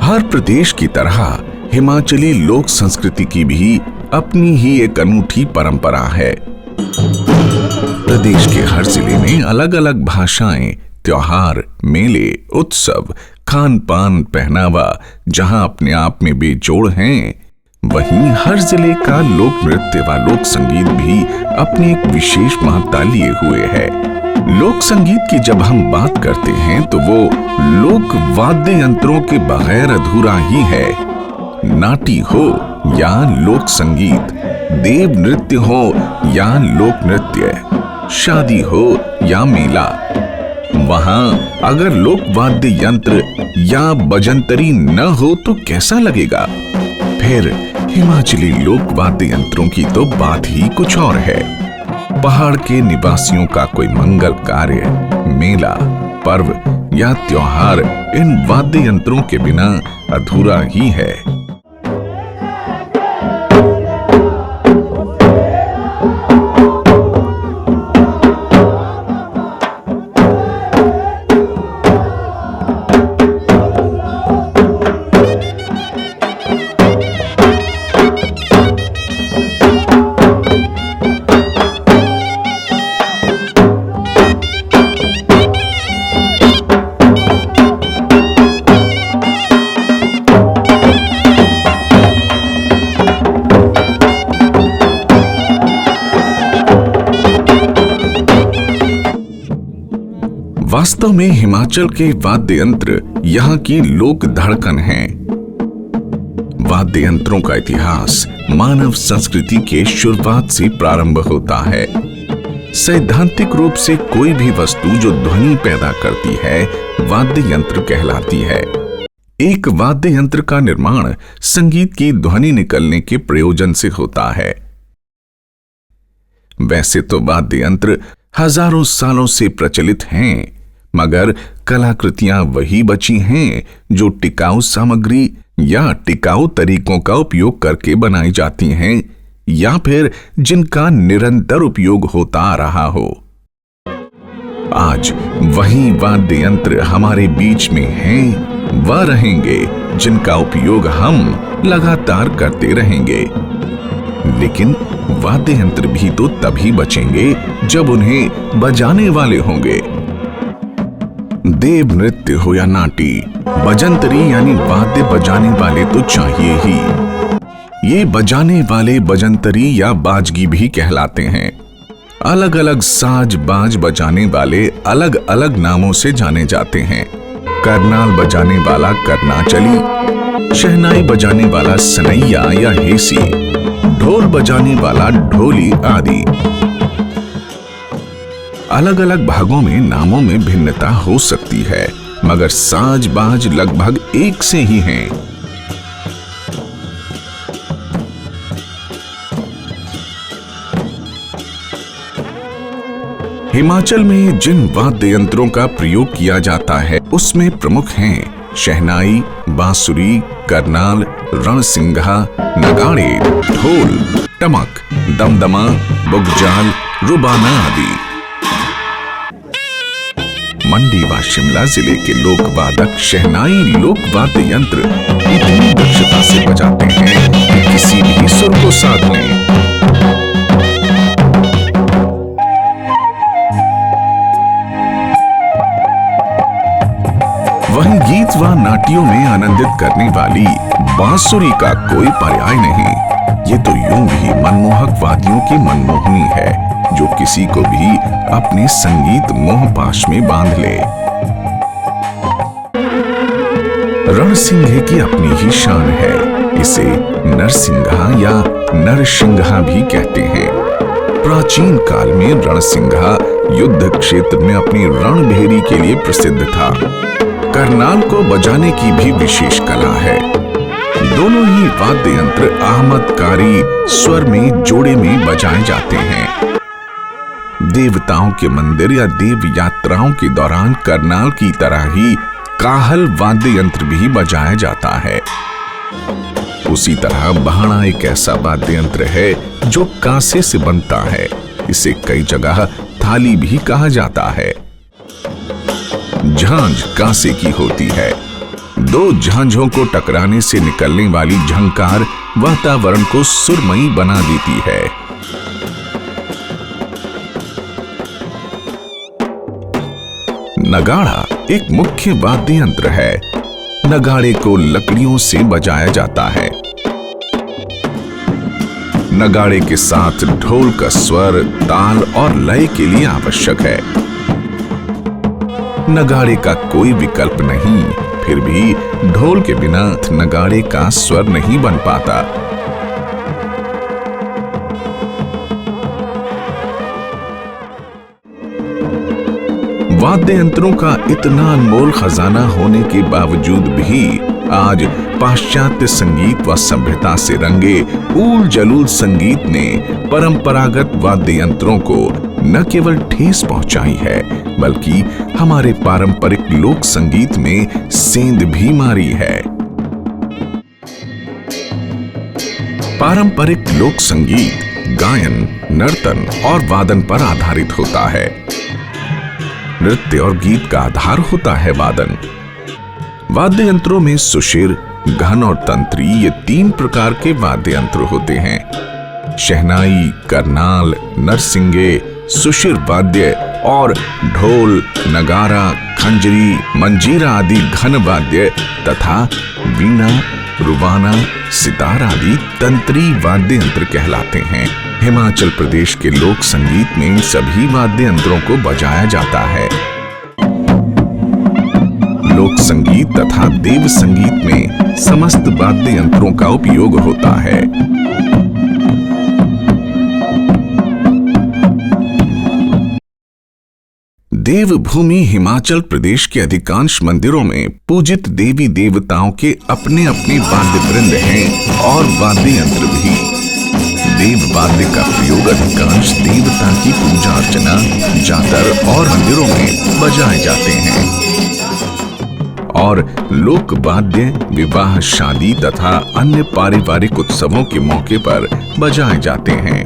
हर प्रदेश की तरह हिमाचली लोक संस्कृति की भी अपनी ही एक अनूठी परंपरा है। प्रदेश के हर जिले में अलग अलग भाषाएं, त्योहार, मेले, उत्सव, खान पान, पहनावा जहां अपने आप में बेजोड़ हैं, वहीं हर जिले का लोक नृत्य व लोक संगीत भी अपनी एक विशेष महत्ता लिए हुए है। लोक संगीत की जब हम बात करते हैं तो वो लोक वाद्य यंत्रों के बगैर अधूरा ही है। नाटी हो या लोक संगीत, देव नृत्य हो या लोक नृत्य, शादी हो या मेला, वहां अगर लोक वाद्य यंत्र या बजंतरी न हो तो कैसा लगेगा? फिर हिमाचली लोक वाद्य यंत्रों की तो बात ही कुछ और है। पहाड़ के निवासियों का कोई मंगल कार्य, मेला, पर्व या त्योहार इन वाद्य यंत्रों के बिना अधूरा ही है। वास्तव में हिमाचल के वाद्य यंत्र यहाँ की लोक धड़कन हैं। वाद्य यंत्रों का इतिहास मानव संस्कृति के शुरुआत से प्रारंभ होता है। सैद्धांतिक रूप से कोई भी वस्तु जो ध्वनि पैदा करती है वाद्य यंत्र कहलाती है। एक वाद्य यंत्र का निर्माण संगीत की ध्वनि निकलने के प्रयोजन से होता है। वैसे तो वाद्य यंत्र हजारों सालों से प्रचलित हैं, मगर कलाकृतियां वही बची हैं जो टिकाऊ सामग्री या टिकाऊ तरीकों का उपयोग करके बनाई जाती हैं या फिर जिनका निरंतर उपयोग होता आ रहा हो। आज वही वाद्य यंत्र हमारे बीच में हैं व रहेंगे जिनका उपयोग हम लगातार करते रहेंगे। लेकिन वाद्य यंत्र भी तो तभी बचेंगे जब उन्हें बजाने वाले होंगे। देव नृत्य हो या नाटी, बजंतरी यानी वाद्य बजाने वाले तो चाहिए ही। ये बजाने वाले बजंतरी या बाजगी भी कहलाते हैं। अलग अलग साज बाज बजाने वाले अलग अलग नामों से जाने जाते हैं। करनाल बजाने वाला करनाचली, शहनाई बजाने वाला सनैया या हेसी, ढोल बजाने वाला ढोली आदि। अलग अलग भागों में नामों में भिन्नता हो सकती है, मगर साज बाज लगभग एक से ही हैं। हिमाचल में जिन वाद्य यंत्रों का प्रयोग किया जाता है उसमें प्रमुख हैं शहनाई, बांसुरी, करनाल, रणसिंघा, नगाड़े, ढोल, टमक, दमदमा, बुगजाल, रुबाना आदि। मंडी व शिमला जिले के लोक वादक शहनाई लोक वाद्य यंत्र इतनी दक्षता से बजाते हैं कि किसी भी सुर को साध लें। वहीं गीत व नाटियों में आनंदित करने वाली बांसुरी का कोई पर्याय नहीं। ये तो यूं भी मनमोहक वाद्यों की मनमोहनी है जो किसी को भी अपने संगीत मोह पाश में बांध ले। रणसिंघे की अपनी ही शान है। इसे नरसिंघा या नरसिंघा भी कहते हैं। प्राचीन काल में रणसिंघा युद्ध क्षेत्र में अपनी रणभेरी के लिए प्रसिद्ध था। करनाल को बजाने की भी विशेष कला है। दोनों ही वाद्य यंत्र आहमदकारी स्वर में जोड़े में बजाए जाते हैं। देवताओं के मंदिर या देव यात्राओं के दौरान करनाल की तरह ही काहल वाद्य यंत्र भी बजाया जाता है। उसी तरह भाणा एक ऐसा वाद्य यंत्र है जो कांसे से बनता है। इसे कई जगह थाली भी कहा जाता है। झांझ कांसे की होती है। दो झांझों को टकराने से निकलने वाली झंकार वातावरण को सुरमई बना देती है। नगाड़ा एक मुख्य वाद्य यंत्र है। नगाड़े को लकड़ियों से बजाया जाता है। नगाड़े के साथ ढोल का स्वर, ताल और लय के लिए आवश्यक है। नगाड़े का कोई विकल्प नहीं, फिर भी ढोल के बिना नगाड़े का स्वर नहीं बन पाता। वाद्य यंत्रों का इतना अनमोल खजाना होने के बावजूद भी आज पाश्चात्य संगीत व सभ्यता से रंगे ऊल जलूल संगीत ने परंपरागत वाद्य यंत्रों को न केवल ठेस पहुंचाई है, बल्कि हमारे पारंपरिक लोक संगीत में सेंध भी मारी है। पारंपरिक लोक संगीत गायन, नर्तन और वादन पर आधारित होता है। नृत्य और गीत का आधार होता है वादन। वाद्य यंत्रों में सुशिर, घन और तंत्री ये तीन प्रकार के वाद्य यंत्र होते हैं। शहनाई, करनाल, नरसिंगे, सुशिर वाद्य और ढोल, नगारा, खंजरी, मंजीरा आदि घन वाद्य तथा वीणा, रुबाना, सितार आदि तंत्री वाद्य यंत्र कहलाते हैं। हिमाचल प्रदेश के लोक संगीत में सभी वाद्य यंत्रों को बजाया जाता है। लोक संगीत तथा देव संगीत में समस्त वाद्य यंत्रों का उपयोग होता है। देवभूमि हिमाचल प्रदेश के अधिकांश मंदिरों में पूजित देवी देवताओं के अपने अपने वाद्य वृंद हैं और वाद्य यंत्र भी। देव वाद्य का प्रयोग अधिकांश देवता की पूजा अर्चना, जातर और मंदिरों में बजाए जाते हैं। और लोक वाद्य विवाह, शादी तथा अन्य पारिवारिक उत्सवों के मौके पर बजाए जाते हैं।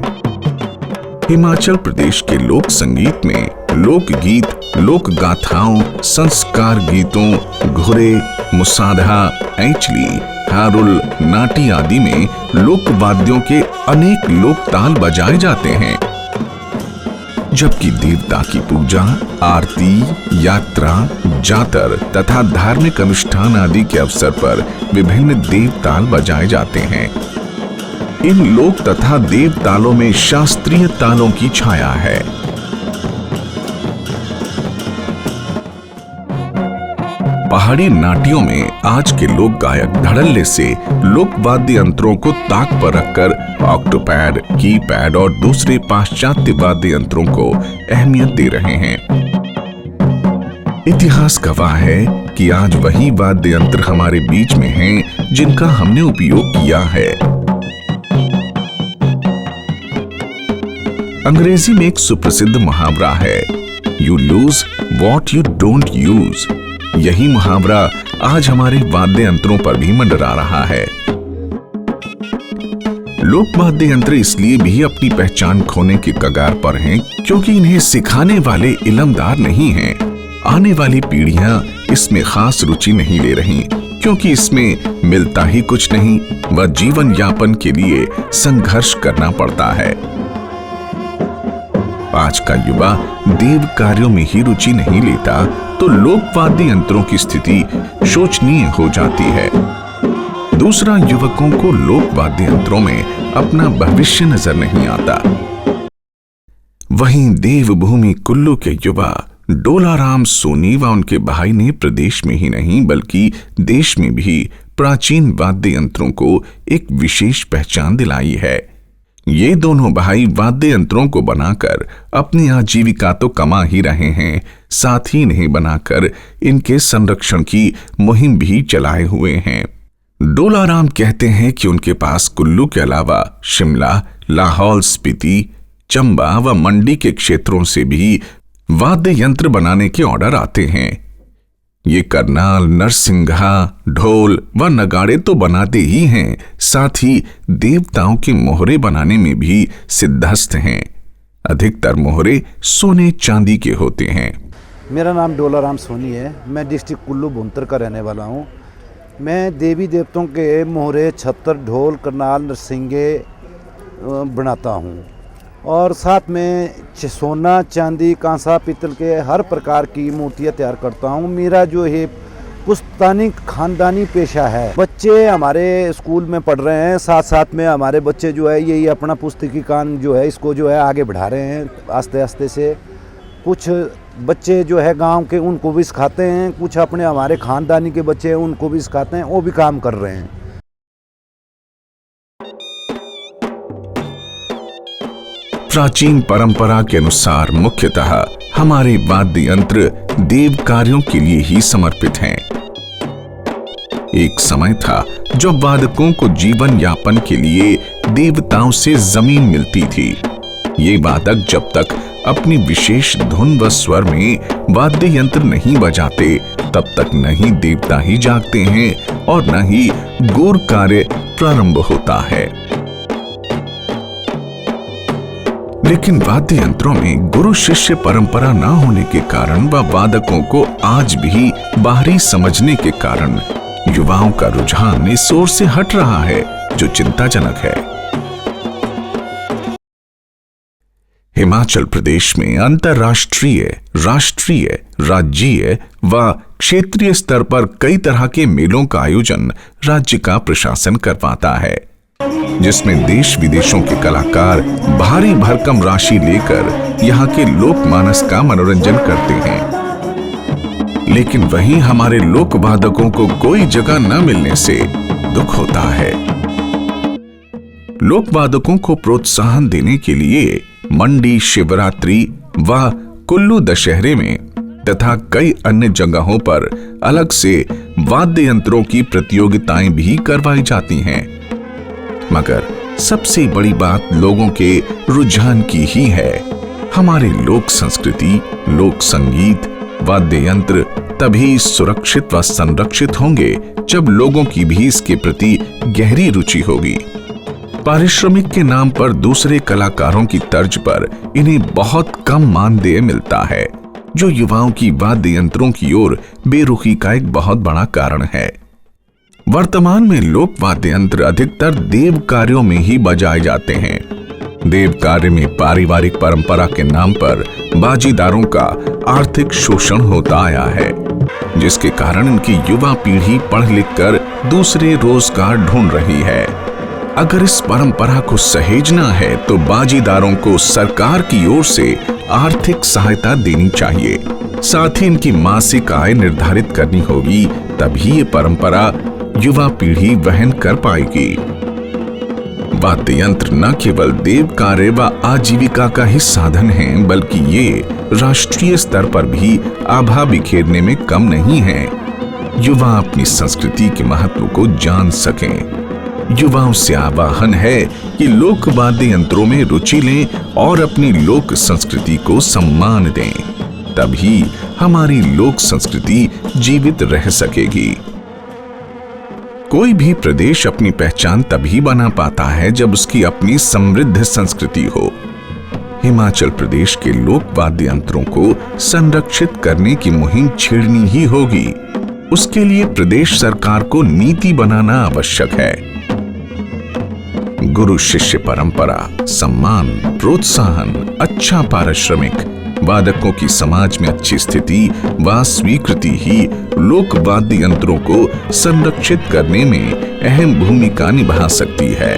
हिमाचल प्रदेश के लोक संगीत में लोकगीत, लोक गाथाओं, संस्कार गीतों, घुरे, मुसाधा, ऐंचली, हारुल, नाटी आदि में लोक वाद्यों के अनेक लोक ताल बजाए जाते हैं। जबकि देवता की पूजा, आरती, यात्रा, जातर तथा धार्मिक अनुष्ठान आदि के अवसर पर विभिन्न देव ताल बजाए जाते हैं। इन लोक तथा देव तालों में शास्त्रीय तालों की छाया है। पहाड़ी नाटियों में आज के लोक गायक धड़ल्ले से लोक वाद्य यंत्रों को ताक पर रखकर ऑक्टोपैड, कीपैड और दूसरे पाश्चात्य वाद्य यंत्रों को अहमियत दे रहे हैं। इतिहास गवाह है कि आज वही वाद्य यंत्र हमारे बीच में हैं जिनका हमने उपयोग किया है। अंग्रेजी में एक सुप्रसिद्ध मुहावरा है, you lose what you don't use. यही मुहावरा आज हमारे वाद्य यंत्रों पर भी मंडरा रहा है। लोक वाद्य यंत्र इसलिए भी अपनी पहचान खोने की कगार पर हैं क्योंकि इन्हें सिखाने वाले इलमदार नहीं हैं। आने वाली पीढ़ियां इसमें खास रुचि नहीं ले रही क्योंकि इसमें मिलता ही कुछ नहीं व जीवन यापन के लिए संघर्ष करना पड़ता है। आज का युवा देव कार्यों में ही रुचि नहीं लेता तो लोक वाद्य यंत्रों की स्थिति शोचनीय हो जाती है। दूसरा, युवकों को लोक वाद्य यंत्रों में अपना भविष्य नजर नहीं आता। वहीं देवभूमि कुल्लू के युवा डोलाराम सोनी व उनके भाई ने प्रदेश में ही नहीं बल्कि देश में भी प्राचीन वाद्य यंत्रों को एक विशेष पहचान दिलाई है। ये दोनों भाई वाद्य यंत्रों को बनाकर अपनी आजीविका तो कमा ही रहे हैं, साथ ही इन्हें बनाकर इनके संरक्षण की मुहिम भी चलाए हुए हैं। डोलाराम कहते हैं कि उनके पास कुल्लू के अलावा शिमला, लाहौल स्पीति, चंबा व मंडी के क्षेत्रों से भी वाद्य यंत्र बनाने के ऑर्डर आते हैं। ये करनाल, नरसिंघा, ढोल व नगाड़े तो बनाते ही हैं, साथ ही देवताओं के मोहरे बनाने में भी सिद्धहस्त हैं। अधिकतर मोहरे सोने चांदी के होते हैं। मेरा नाम डोला राम सोनी है। मैं डिस्ट्रिक्ट कुल्लू भुंतर का रहने वाला हूँ। मैं देवी देवताओं के मोहरे, छत्तर, ढोल, करनाल, नरसिंगे बनाता हूँ और साथ में सोना, चांदी, कांसा, पीतल के हर प्रकार की मूर्तियाँ तैयार करता हूँ। मेरा जो है पुश्तैनी खानदानी पेशा है। बच्चे हमारे स्कूल में पढ़ रहे हैं, साथ साथ में हमारे बच्चे जो है यही अपना पुस्तकी कान जो है इसको जो है आगे बढ़ा रहे हैं आस्ते आस्ते से। कुछ बच्चे जो है गांव के उनको भी सिखाते हैं, कुछ अपने हमारे खानदानी के बच्चे हैं उनको भी सिखाते हैं, वो भी काम कर रहे हैं। प्राचीन परंपरा के अनुसार मुख्यतः हमारे वाद्य यंत्र देव कार्यों के लिए ही समर्पित हैं। एक समय था जब वादकों को जीवन यापन के लिए देवताओं से जमीन मिलती थी। ये वादक जब तक अपनी विशेष धुन व स्वर में वाद्य यंत्र नहीं बजाते तब तक न ही देवता ही जागते हैं और न ही गौर कार्य प्रारंभ होता है। लेकिन वाद्य यंत्रों में गुरु शिष्य परंपरा न होने के कारण व वादकों को आज भी बाहरी समझने के कारण युवाओं का रुझान इस ओर से हट रहा है, जो चिंताजनक है। हिमाचल प्रदेश में अंतर्राष्ट्रीय, राष्ट्रीय, राज्यीय व क्षेत्रीय स्तर पर कई तरह के मेलों का आयोजन राज्य का प्रशासन करवाता है, जिसमें देश विदेशों के कलाकार भारी भरकम राशि लेकर यहाँ के लोकमानस का मनोरंजन करते हैं। लेकिन वहीं हमारे लोक वादकों को कोई जगह न मिलने से दुख होता है। लोक वादकों को प्रोत्साहन देने के लिए मंडी, शिवरात्रि व कुल्लू दशहरे में तथा कई अन्य जगहों पर अलग से वाद्य यंत्रों की प्रतियोगिताएं भी करवाई जाती हैं। मगर सबसे बड़ी बात लोगों के रुझान की ही है। हमारे लोक संस्कृति, लोक संगीत, वाद्य यंत्र तभी सुरक्षित व संरक्षित होंगे जब लोगों की भी इसके प्रति गहरी रुचि होगी। पारिश्रमिक के नाम पर दूसरे कलाकारों की तर्ज पर इन्हें बहुत कम मानदेय मिलता है, जो युवाओं की वाद्य यंत्रों की ओर बेरुखी का एक बहुत बड़ा कारण है। वर्तमान में लोक वाद्य यंत्र अधिकतर देव कार्यों में ही बजाए जाते हैं। देव कार्य में पारिवारिक परंपरा के नाम पर बाजीदारों का आर्थिक शोषण होता आया है, जिसके कारण इनकी युवा पीढ़ी पढ़ लिख कर दूसरे रोजगार ढूंढ रही है। अगर इस परंपरा को सहेजना है तो बाजीदारों को सरकार की ओर से आर्थिक सहायता देनी चाहिए, साथ ही इनकी मासिक आय निर्धारित करनी होगी, तभी ये परंपरा युवा पीढ़ी वहन कर पाएगी। वाद्य यंत्र न केवल देव कार्य व आजीविका का ही साधन है, बल्कि ये राष्ट्रीय स्तर पर भी आभा बिखेरने में कम नहीं है। युवा अपनी संस्कृति के महत्व को जान सकें। युवाओं से आह्वान है कि लोक वाद्य यंत्रों में रुचि लें और अपनी लोक संस्कृति को सम्मान दें, तभी हमारी लोक संस्कृति जीवित रह सकेगी। कोई भी प्रदेश अपनी पहचान तभी बना पाता है जब उसकी अपनी समृद्ध संस्कृति हो। हिमाचल प्रदेश के लोक वाद्य यंत्रों को संरक्षित करने की मुहिम छेड़नी ही होगी। उसके लिए प्रदेश सरकार को नीति बनाना आवश्यक है। गुरु शिष्य परंपरा, सम्मान, प्रोत्साहन, अच्छा पारिश्रमिक, वादकों की समाज में अच्छी स्थिति व स्वीकृति ही लोक वाद्य यंत्रों को संरक्षित करने में अहम भूमिका निभा सकती है।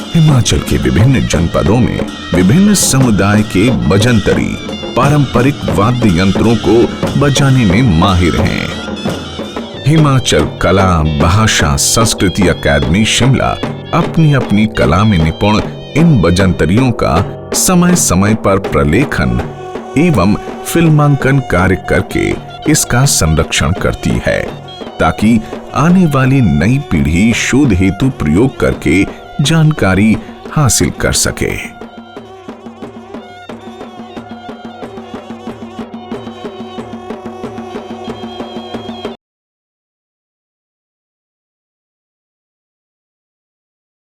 हिमाचल के विभिन्न जनपदों में विभिन्न समुदाय के बजंतरी पारंपरिक वाद्य यंत्रों को बजाने में माहिर हैं। हिमाचल कला, भाषा, संस्कृति अकादमी शिमला अपनी अपनी कला में निपुण इन बजंतरियों का समय समय पर प्रलेखन एवं फिल्मांकन कार्य करके इसका संरक्षण करती है, ताकि आने वाली नई पीढ़ी शोध हेतु प्रयोग करके जानकारी हासिल कर सके।